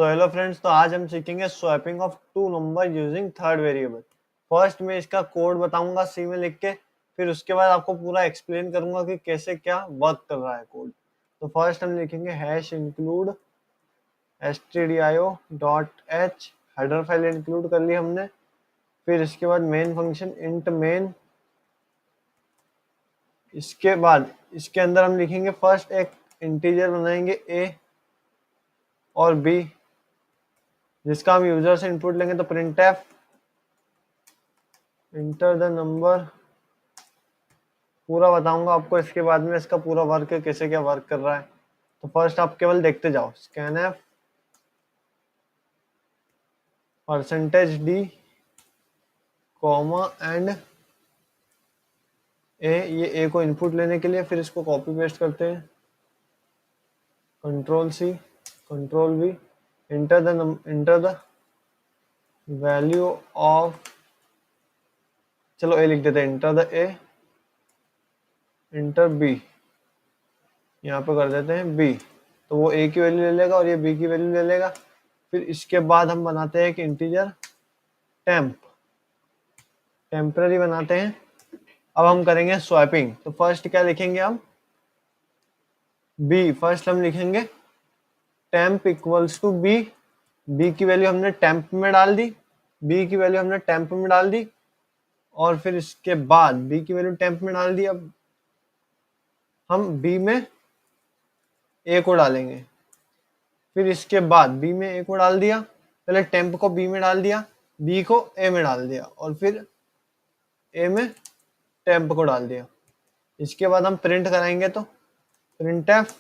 So hello friends, तो आज हम सीखेंगे swapping of two number using third variable. First मैं इसका कोड बताऊंगा सी में लिख के, फिर उसके बाद आपको पूरा एक्सप्लेन करूंगा कि कैसे क्या वर्क कर रहा है कोड। तो फर्स्ट हम लिखेंगे hash include stdio dot h, header file include कर ली हमने। फिर इसके बाद मेन फंक्शन इंट मेन। इसके बाद इसके अंदर हम लिखेंगे फर्स्ट एक इंटीजर बनाएंगे a और b, जिसका हम यूजर से इनपुट लेंगे। तो printf इंटर द नंबर, पूरा बताऊंगा आपको इसके बाद में इसका पूरा वर्क कैसे क्या वर्क कर रहा है। तो फर्स्ट आप केवल देखते जाओ। Scanf percentage d comma and ये ए को इनपुट लेने के लिए, फिर इसको कॉपी पेस्ट करते हैं। Control C control V, enter the value of, चलो ए लिख देते हैं। Enter the A, enter B, यहाँ पे कर देते हैं बी। तो वो ए की वैल्यू ले लेगा और ये बी की वैल्यू ले लेगा। फिर इसके बाद हम बनाते हैं एक इंटीजर टेम्पररी बनाते हैं। अब हम करेंगे स्वैपिंग। तो फर्स्ट क्या लिखेंगे हम, बी। फर्स्ट हम लिखेंगे temp equals to B. B की वैल्यू हमने टेम्प में डाल दी, बी की वैल्यू हमने टेम्प में डाल दी। और फिर इसके बाद बी की वैल्यू टेम्प में डाल दी। अब हम बी में ए को डालेंगे। फिर इसके बाद बी में ए को डाल दिया, पहले टेम्प को बी में डाल दिया, बी को ए में डाल दिया, और फिर ए में टेम्प को डाल दिया। इसके बाद हम प्रिंट कराएंगे। तो printf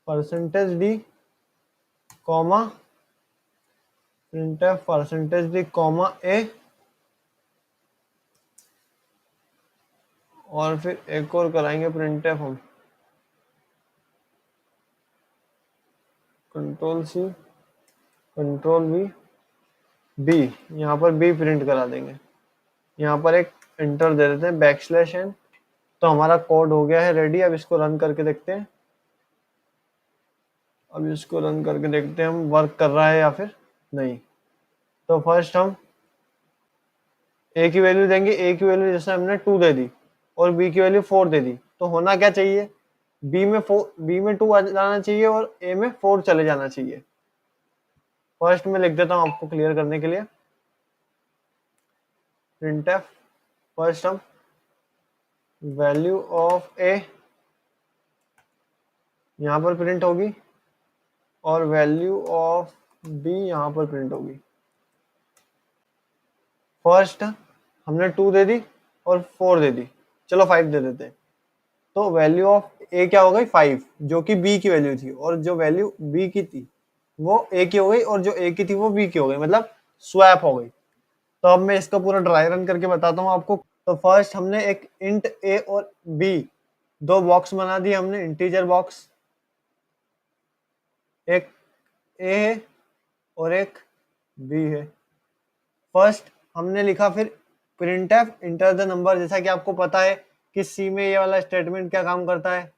percentage d comma printf percentage d comma a, और फिर एक और कराएंगे printf हम control C control V B, यहाँ पर बी प्रिंट करा देंगे। यहाँ पर एक इंटर दे देते हैं बैकस्लैश n। तो हमारा कोड हो गया है रेडी। अब इसको रन करके देखते हैं। अब इसको रन करके देखते हैं हम वर्क कर रहा है या फिर नहीं। तो फर्स्ट हम ए की वैल्यू देंगे। ए की वैल्यू जैसे हमने 2 दे दी और बी की वैल्यू 4 दे दी। तो होना क्या चाहिए, बी में 2 आ जाना चाहिए और ए में 4 चले जाना चाहिए। फर्स्ट में लिख देता हूँ आपको क्लियर करने के लिए। printf फर्स्ट हम वैल्यू ऑफ ए यहाँ पर प्रिंट होगी और वैल्यू ऑफ बी यहाँ पर प्रिंट होगी। फर्स्ट हमने 2 दे दी और 4 दे दी, चलो 5 दे देते हैं। तो वैल्यू ऑफ ए क्या हो गई 5, जो कि बी की वैल्यू थी, और जो वैल्यू बी की थी वो ए की हो गई, और जो ए की थी वो बी की हो गई, मतलब स्वैप हो गई। तो अब मैं इसका पूरा ड्राई रन करके बताता हूँ आपको। तो फर्स्ट हमने एक इंट ए और बी, दो बॉक्स बना दिए हमने, इंटीजर बॉक्स। एक ए है और एक बी है। फर्स्ट हमने लिखा, फिर printf इंटर द नंबर। जैसा कि आपको पता है कि सी में ये वाला स्टेटमेंट क्या काम करता है,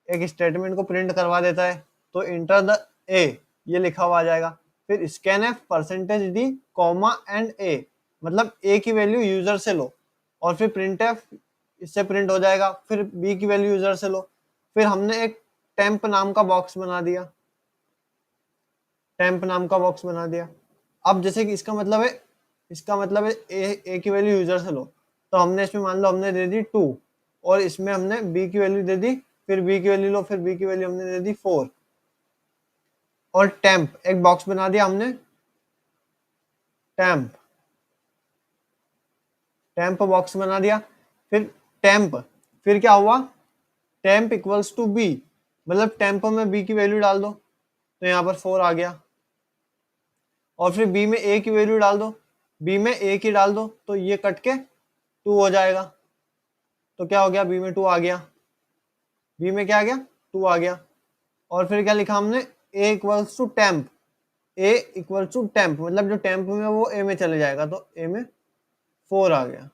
एक स्टेटमेंट को प्रिंट करवा देता है। तो इंटर द ए ये लिखा हुआ आ जाएगा। फिर scanf percentage d comma and a, मतलब ए की वैल्यू यूजर से लो, और फिर printf इससे प्रिंट हो जाएगा। फिर बी की वैल्यू यूजर से लो। फिर हमने एक टेम्प नाम का बॉक्स बना दिया, टेम्प नाम का बॉक्स बना दिया। अब जैसे कि इसका मतलब है ए की वैल्यू यूजर से लो। तो हमने इसमें मान लो हमने दे दी 2, और इसमें हमने बी की वैल्यू दे दी, फिर बी की वैल्यू लो, फिर बी की वैल्यू हमने दे दी 4। और टेम्प एक बॉक्स बना दिया हमने, टेम्प बॉक्स बना दिया। फिर टेम्प, फिर क्या हुआ, टेम्प इक्वल्स टू बी, मतलब टेम्प में बी की वैल्यू डाल दो, तो यहाँ पर 4 आ गया। और फिर बी में ए की वैल्यू डाल दो, बी में ए की डाल दो, तो ये कट के 2 हो जाएगा। तो क्या हो गया, बी में 2 आ गया, बी में क्या आ गया 2 आ गया। और फिर क्या लिखा हमने, a equals to temp, a equals to temp, मतलब जो टेम्प में वो ए में चले जाएगा, तो ए में 4 आ गया।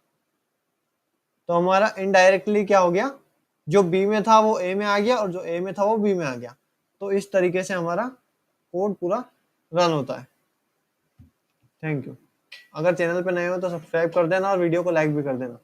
तो हमारा इनडायरेक्टली क्या हो गया, जो बी में था वो ए में आ गया और जो ए में था वो बी में आ गया। तो इस तरीके से हमारा कोड पूरा रन होता है। Thank you. अगर चैनल पे नए हो तो सब्सक्राइब कर देना और वीडियो को लाइक भी कर देना।